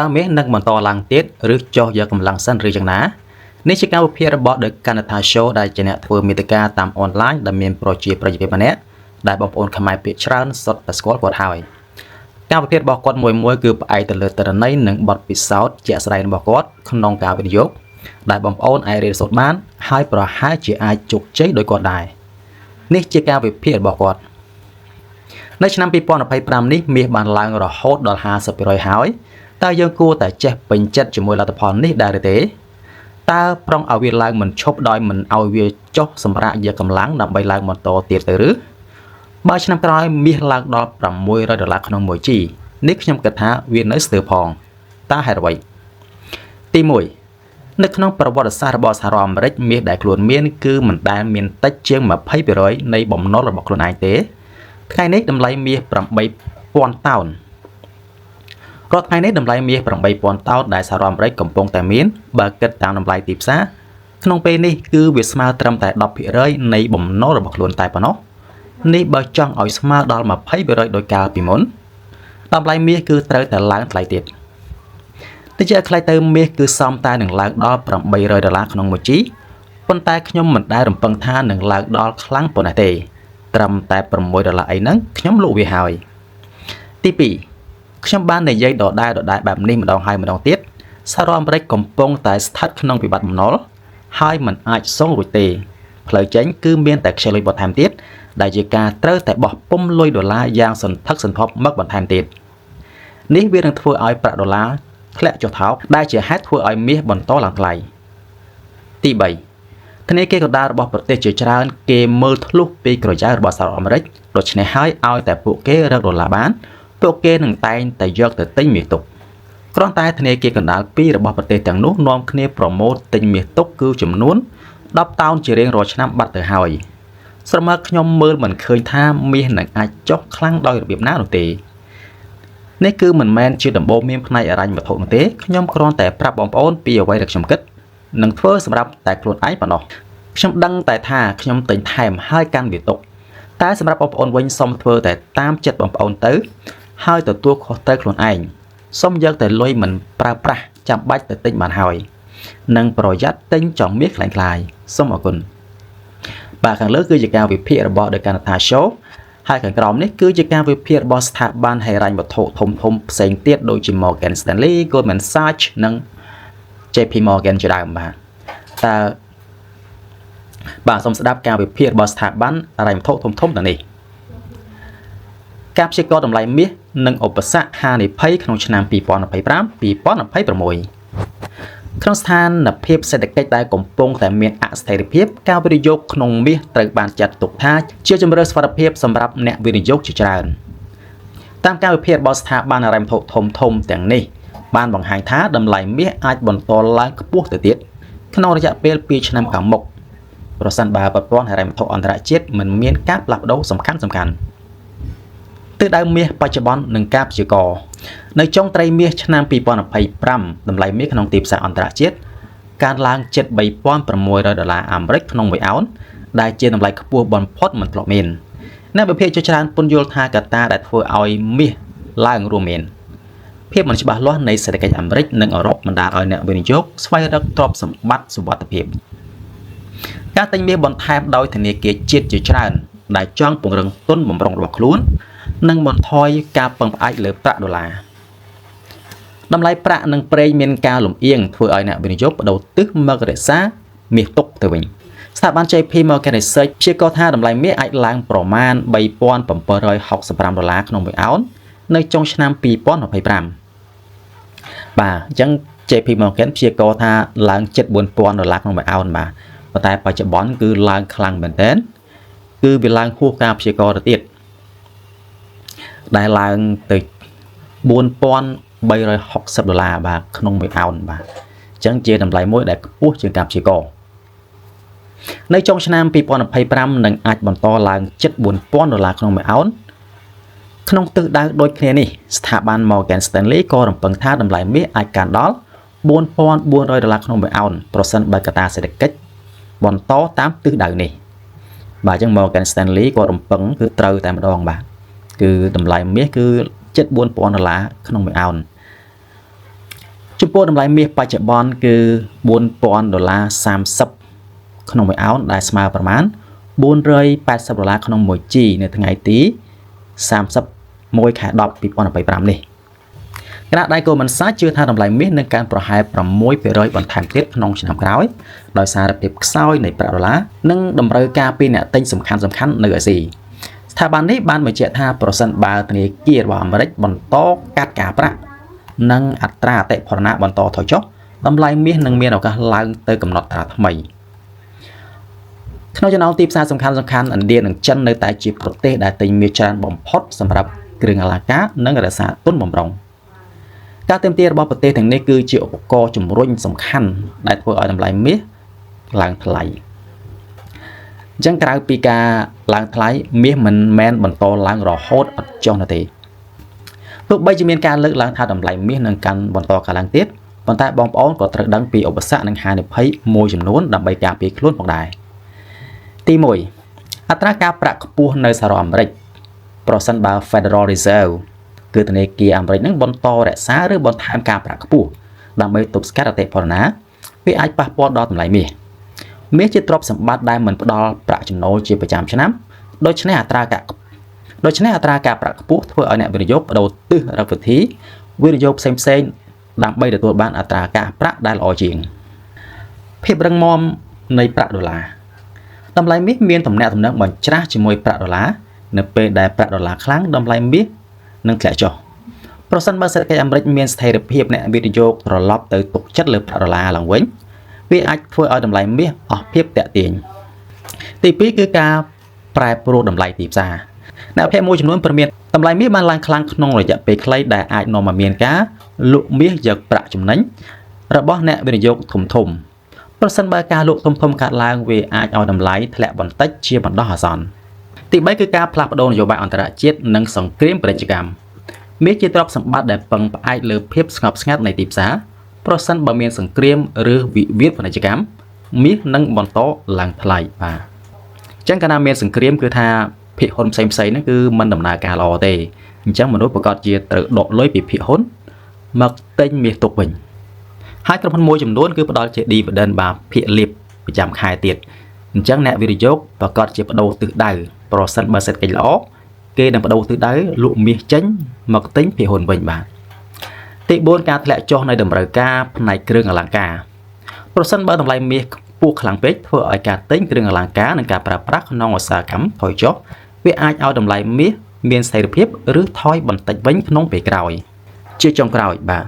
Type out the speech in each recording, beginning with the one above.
តើមាសនឹងបន្តឡើងទៀតឬចុះយកកម្លាំងសិនឬយ៉ាងណានេះជាការវិភាគរបស់ The Kanata Show ដែលជាអ្នកធ្វើមាតិកាតាមអនឡាញដែលមានប្រជាប្រិយភាពម្នាក់ដែលបងប្អូនខ្មែរភាគច្រើនសុទ្ធតែស្គាល់គាត់ហើយការវិភាគរបស់គាត់មួយគឺផ្អែកទៅលើទិន្នន័យនិងបទពិសោធន៍ជាក់ស្ដែងរបស់គាត់ក្នុងការវិនិយោគដែលបងប្អូនអាចរៀនសូត្របានហើយប្រហែលជាអាចជោគជ័យដោយគាត់ដែរនេះជាការវិភាគរបស់គាត់នៅឆ្នាំ2025នេះមាសបានឡើងរហូតដល់ 50% ហើយតើយើងគួរតែចេះពេញចិត្តជាមួយលទ្ធផលនេះដែរឬទេតើប្រុងឲ្យវាឡើងមិនឈប់ដោយមិនឲ្យវាចុះសម្រាកយកកម្លាំងដើម្បីឡើងបន្តទៀតទៅឬបើឆ្នាំក្រោយមាសឡើងដល់$600ក្នុង1 G នេះខ្ញុំគិតថាវានៅស្ទើរផងតើហេតុអ្វីទី1នៅក្នុងប្រវត្តិសាស្ត្ររបស់សហរដ្ឋអាមេរិកមាសដែលខ្លួនមានគឺមិនដែលមានតិចជាង 20% នៃបំណុលរបស់ខ្លួនឯងទេថ្ងៃនេះតម្លៃមាស 8,000 តោនរាល់ថ្ងៃនេះតម្លៃមាស 8,000 តោនដែលសហរដ្ឋអាមេរិកកំពុងតែមានបើគិតតាមតម្លៃទីផ្សារក្នុងពេលនេះគឺវាស្មើត្រឹមតែ 10% នៃបំណុលរបស់ខ្លួនតែប៉ុណ្ណោះនេះបើចង់ឲ្យស្មើដល់ 20% ដោយកាលពីមុនតម្លៃមាសគឺត្រូវតែឡើងថ្លៃទៀតតិចខ្លីទៅមាសគឺសមតែនឹងឡើងដល់$800ក្នុង1 G ប៉ុន្តែខ្ញុំមិនដែលរំពឹងថានឹងឡើងដល់ខ្លាំងប៉ុណ្ណេះទេត្រឹមតែ$6អីហ្នឹងខ្ញុំលក់វាហើយទី2ខ្ញុំបាននិយាយដដែលបែបនេះម្ដងហើយម្ដងទៀតសហរដ្ឋអាមេរិកកំពុងតែស្ថិតក្នុងវិបត្តិបំណុលហើយមិនអាចសងរួចទេផ្លូវចេញគឺមានតែខ្ចីលុយបន្ថែមទៀតដែលជាការត្រូវតែបោះពុម្ពលុយ$យ៉ាងសន្ធឹកសន្ធាប់មកបន្ថែមទៀតនេះវានឹងធ្វើឲ្យប្រាក់$ធ្លាក់ចុះថោកដែលជាហេតុធ្វើឲ្យមាសបន្តឡើងថ្លៃទី3ធនាគារកណ្ដាលរបស់ប្រទេសជាច្រើនគេមើលធ្លុះពីក្រចៅរបស់សហរដ្ឋអាមេរិកដូច្នេះហើយឲ្យតែពួកគេរក$បានពួកគេនឹងតែងតែយកទៅទិញមាសទុកគ្រាន់តែធនាគារកណ្ដាលពីររបស់ប្រទេសទាំងនោះនាំគ្នាប្រម៉ូទទិញមាសទុកគឺចំនួន10 តោនជារៀងរាល់ឆ្នាំបាត់ទៅហើយស្រមើខ្ញុំមើលមិនឃើញថាមាសនឹងអាចចុះខ្លាំងដោយរបៀបណានោះទេនេះគឺមិនមែនជាដំបូន្មានផ្នែកអរញ្ញវត្ថុនោះទេខ្ញុំគ្រាន់តែប្រាប់បងប្អូនពីអ្វីដែលខ្ញុំគិតនឹងធ្វើសម្រាប់តែខ្លួនឯងប៉ុណ្ណោះខ្ញុំដឹងតែថាខ្ញុំទិញថែមហើយកាន់វាទុកតែសម្រាប់បងប្អូនវិញសូមធ្វើតែតាមចិត្តបងប្អូនទៅហើយទទួលខុសត្រូវខ្លួនឯងសូមយកតែលុយមិនប្រើប្រាស់ចាំបាច់ទៅទិញបានហើយនិងប្រយ័ត្នទិញចំមាសខ្លាំងៗសូមអរគុណបាទខាងលើគឺជាការវិភាគរបស់ The Kanata Show ហើយខាងក្រោមនេះគឺជាការវិភាគរបស់ស្ថាប័នហិរញ្ញវត្ថុធំផ្សេងទៀតដូចជា Morgan Stanley, Goldman Sachs និង JP Morgan ជាដើមបាទសូមស្ដាប់ការវិភាគរបស់ស្ថាប័នហិរញ្ញវត្ថុធំទាំងនេះការព្យាករណ៍តម្លៃមាសនិងឧបសគ្គហានិភ័យក្នុងឆ្នាំ2025-2026ក្នុងស្ថានភាពសេដ្ឋកិច្ចដែលកំពុងតែមានអស្ថិរភាពការវិនិយោគក្នុងមាសត្រូវបានចាត់ទុកថាជាជម្រើសសុវត្ថិភាពសម្រាប់អ្នកវិនិយោគជាច្រើនតាមការវិភាគរបស់ស្ថាប័នហិរញ្ញវត្ថុធំទាំងនេះបានបង្ហាញថាតម្លៃមាសអាចបន្តឡើងខ្ពស់ទៅទៀតក្នុងរយៈពេល2ឆ្នាំខាងមុខប្រសិនបើប្រព័ន្ធហិរញ្ញវត្ថុអន្តរជាតិមិនមានការផ្លាស់ប្ដូរសំខាន់ទិសដៅមាសបច្ចុប្បន្ននិងការព្យាករណ៍នៅចុងត្រីមាសឆ្នាំ2025តម្លៃមាសក្នុងទីផ្សារអន្តរជាតិកើនឡើងជិត$3,600អាមេរិកក្នុង1អោនដែលជាតម្លៃខ្ពស់បំផុតមិនធ្លាប់មានអ្នកវិភាគជាច្រើនពន្យល់ថាកត្តាដែលធ្វើឲ្យមាសឡើងរួមមានភាពមិនច្បាស់លាស់នៃសេដ្ឋកិច្ចអាមេរិកនិងអឺរ៉ុបបណ្ដាលឲ្យអ្នកវិនិយោគស្វែងរកទ្រព្យសម្បត្តិសុវត្ថិភាពការទិញមាសបន្ថែមដោយធនាគារជាតិជាច្រើនដែលចង់ពង្រឹងទុនបម្រុងរបស់ខ្លួននិងបន្ថយការពឹងផ្អែកលើប្រាក់$តម្លៃប្រាក់និងប្រេងមានការលំអៀងធ្វើឲ្យអ្នកវិនិយោគបដូរទិសមករក្សាមាសទុកទៅវិញស្ថាប័ន JP Morgan Research ព្យាករណ៍ថាតម្លៃមាសអាចឡើងប្រមាណ$3,765ក្នុង1អោននៅចុងឆ្នាំ2025បាទអញ្ចឹង JP Morgan ព្យាករណ៍ថាឡើងជិត$4,000ក្នុង1អោនបាទប៉ុន្តែបច្ចុប្បន្នគឺឡើងខ្លាំងមែនទែនគឺវាឡើងហួសការព្យាករណ៍ទៅទៀតដែលឡើងទៅ$4,360បាទក្នុង1អោនបាទអញ្ចឹងជាតម្លៃមួយដែលខ្ពស់ជាងការព្យាករណ៍នៅចុងឆ្នាំ2025នឹងអាចបន្តឡើងជិត$4,000ក្នុង1អោនក្នុងទិសដៅដូចគ្នានេះស្ថាប័ន Morgan Stanley ក៏រំពឹងថាតម្លៃមាសអាចកើនដល់$4,400ក្នុង1អោនប្រសិនបើកត្តាសេដ្ឋកិច្ចបន្តតាមទិសដៅនេះបាទអញ្ចឹង Morgan Stanley ក៏រំពឹងគឺត្រូវតែម្ដងបាទគឺតម្លៃមាសគឺជិត$4,000ក្នុង1អោន ចំពោះតម្លៃមាសបច្ចុប្បន្នគឺ$4,030ក្នុង1អោនដែលស្មើប្រមាណ$480ក្នុង1 G នៅថ្ងៃទី31 ខែ 10 2025 នេះគណៈដៃគូមិនសាជឿថាតម្លៃមាសនឹងកើនប្រហែល 6% បន្ថែមទៀតក្នុងឆ្នាំក្រោយដោយសារភាពខ្សោយនៃប្រាក់ដុល្លារនិងតម្រូវការពីអ្នកទិញសំខាន់ៗនៅអាស៊ីស្ថាប័ននេះបានបញ្ជាក់ថាប្រសិនបើធនាគាររបស់អាមេរិកបន្តកាត់ការប្រាក់និងអត្រាអតិផរណាបន្តថយចុះតម្លៃមាសនឹងមានឱកាសឡើងទៅកំណត់ត្រាថ្មីក្នុងចំណោមទីផ្សារសំខាន់ៗឥណ្ឌានិងចិននៅតែជាប្រទេសដែលទិញមាសច្រើនបំផុតសម្រាប់គ្រឿងអលង្ការនិងរក្សាទុនបម្រុងការទាមទាររបស់ប្រទេសទាំងនេះគឺជាឧបករណ៍ជំរុញសំខាន់ដែលធ្វើឲ្យតម្លៃមាសឡើងថ្លៃអញ្ចឹងក្រៅពីការឡើងថ្លៃមាសមិនមែនបន្តឡើងរហូតអត់ចុះនោះទេទោះបីជាមានការលើកឡើងថាតម្លៃមាសនឹងកាន់បន្តកើនឡើងទៀតប៉ុន្តែបងប្អូនក៏ត្រូវដឹងពីឧបសគ្គនិងហានិភ័យមួយចំនួនដើម្បីការពារខ្លួនផងដែរទី1អត្រាការប្រាក់ខ្ពស់នៅសហរដ្ឋអាមេរិកប្រសិនបើ Federal Reserve គឺធនាគារអាមេរិកនឹងបន្តរក្សាឬបន្ថែមការប្រាក់ខ្ពស់ដើម្បីទប់ស្កាត់អតិផរណាវាអាចប៉ះពាល់ដល់តម្លៃមាសមាសជាទ្រព្យសម្បត្តិដែលមិនផ្ដល់ប្រាក់ចំណូលជាប្រចាំឆ្នាំដូច្នេះអត្រាការប្រាក់ខ្ពស់ធ្វើឲ្យអ្នកវិនិយោគបដូរទិសរកវិធីវិនិយោគផ្សេងៗដើម្បីទទួលបានអត្រាការប្រាក់ដែលល្អជាងភាពរឹងមាំនៃប្រាក់ដុល្លារតម្លៃមាសមានទំនាក់ទំនងបញ្ច្រាស់ជាមួយប្រាក់ដុល្លារនៅពេលដែលប្រាក់ដុល្លារខ្លាំងតម្លៃមាសនឹងធ្លាក់ចុះប្រសិនបើសេដ្ឋកិច្ចអាមេរិកមានស្ថិរភាពអ្នកវិនិយោគត្រឡប់ទៅទុកចិត្តលើប្រាក់ដុល្លារឡើងវិញវាអាចធ្វើឲ្យតម្លៃមាសអស់ភាពតាក់ទាញទី2គឺការប្រែប្រួលតម្លៃទីផ្សារអ្នកវិភាគមួយចំនួនព្រមានតម្លៃមាសបានឡើងខ្លាំងក្នុងរយៈពេលខ្លីដែលអាចនាំមកមានការលក់មាសយកប្រាក់ចំណេញរបស់អ្នកវិនិយោគធំប្រសិនបើការលក់ធំកាត់ឡើងវាអាចឲ្យតម្លៃធ្លាក់បន្តិចជាបណ្ដោះអាសន្នទី3គឺការផ្លាស់ប្ដូរនយោបាយអន្តរជាតិនិងសង្គ្រាមពាណិជ្ជកម្មមាសជាទ្រព្យសម្បត្តិដែលពឹងផ្អែកលើភាពស្ងប់ស្ងាត់នៃទីផ្សារប្រសិនបើមានសង្គ្រាមឬវិវាទពាណិជ្ជកម្មមាសនឹងបន្តឡើងថ្លៃបាទអញ្ចឹងកាលណាមានសង្គ្រាមគឺថាភាគហ៊ុនផ្សេងៗហ្នឹងគឺមិនដំណើរការល្អទេអញ្ចឹងមនុស្សប្រកាសជាត្រូវដកលុយពីភាគហ៊ុនមកទិញមាសទុកវិញហើយក្រុមហ៊ុនមួយចំនួនគឺផ្ដល់ជា dividend បាទភាគលាភប្រចាំខែទៀតអញ្ចឹងអ្នកវិនិយោគប្រកាសជាបដូរទិសដៅប្រសិនបើសេដ្ឋកិច្ចល្អគេនឹងបដូរទិសដៅលក់មាសចេញមកទិញភាគហ៊ុនវិញបាទទី4ការធ្លាក់ចុះនៃតម្រូវការផ្នែកគ្រឿងអលង្ការប្រសិនបើតម្លៃមាសខ្ពស់ខ្លាំងពេកធ្វើឲ្យការទិញគ្រឿងអលង្ការនិងការប្រើប្រាស់ក្នុងឧស្សាហកម្មថយចុះវាអាចឲ្យតម្លៃមាសមានស្ថិរភាពឬថយបន្តិចវិញក្នុងពេលក្រោយជាចុងក្រោយបាទ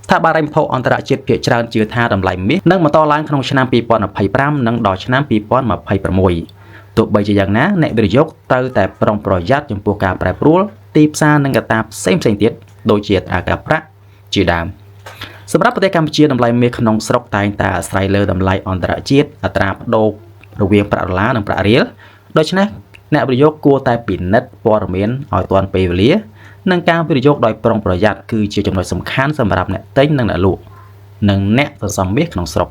ស្ថាប័នហិរញ្ញវត្ថុអន្តរជាតិភាគច្រើនជឿថាតម្លៃមាសនឹងបន្តឡើងក្នុងឆ្នាំ2025និងដល់ឆ្នាំ2026ទោះបីជាយ៉ាងណាអ្នកវិនិយោគត្រូវតែប្រុងប្រយ័ត្នចំពោះការប្រែប្រួលទីផ្សារនិងកត្តាផ្សេងៗទៀតដូចជាអត្រាការប្រាក់ជាដើមសម្រាប់ប្រទេសកម្ពុជាតម្លៃមាសក្នុងស្រុកតែងតែអាស្រ័យលើតម្លៃអន្តរជាតិអត្រាប្តូររវាងប្រាក់ដុល្លារនិងប្រាក់រៀលដូច្នេះអ្នកវិនិយោគគួរតែពិនិត្យព័ត៌មានឲ្យទាន់ពេលវេលានិងការវិនិយោគដោយប្រុងប្រយ័ត្នគឺជាចំណុចសំខាន់សម្រាប់អ្នកទិញនិងអ្នកលក់និងអ្នកសន្សំមាសក្នុងស្រុក